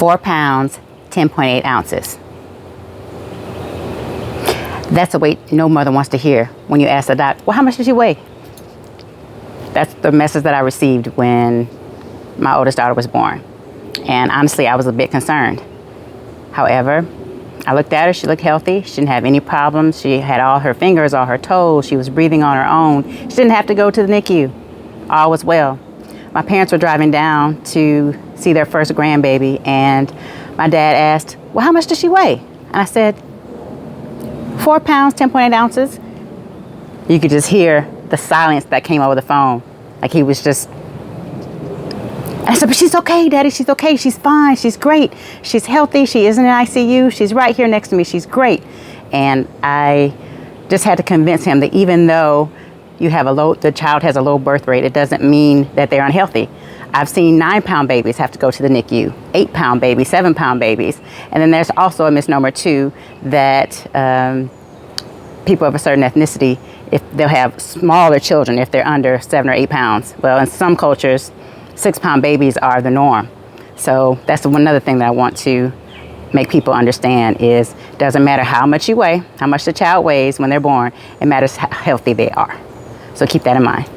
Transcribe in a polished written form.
4 pounds, 10.8 ounces. That's a weight no mother wants to hear when you ask the doc, well, how much did she weigh? That's the message that I received when my oldest daughter was born. And honestly, I was a bit concerned. However, I looked at her, she looked healthy. She didn't have any problems. She had all her fingers, all her toes. She was breathing on her own. She didn't have to go to the NICU. All was well. My parents were driving down to see their first grandbaby, and my dad asked, well, how much does she weigh? And I said, 4 pounds, 10.8 ounces. You could just hear the silence that came over the phone. Like he was just, I said, but she's okay, Daddy, she's okay, she's fine, she's great, she's healthy, she isn't in ICU, she's right here next to me, she's great. And I just had to convince him that even though the child has a low birth rate, it doesn't mean that they're unhealthy. I've seen 9-pound babies have to go to the NICU, 8-pound babies, 7-pound babies. And then there's also a misnomer too, that people of a certain ethnicity, if they'll have smaller children if they're under 7 or 8 pounds. Well, in some cultures, 6-pound babies are the norm. So that's another thing that I want to make people understand is it doesn't matter how much you weigh, how much the child weighs when they're born, it matters how healthy they are. So keep that in mind.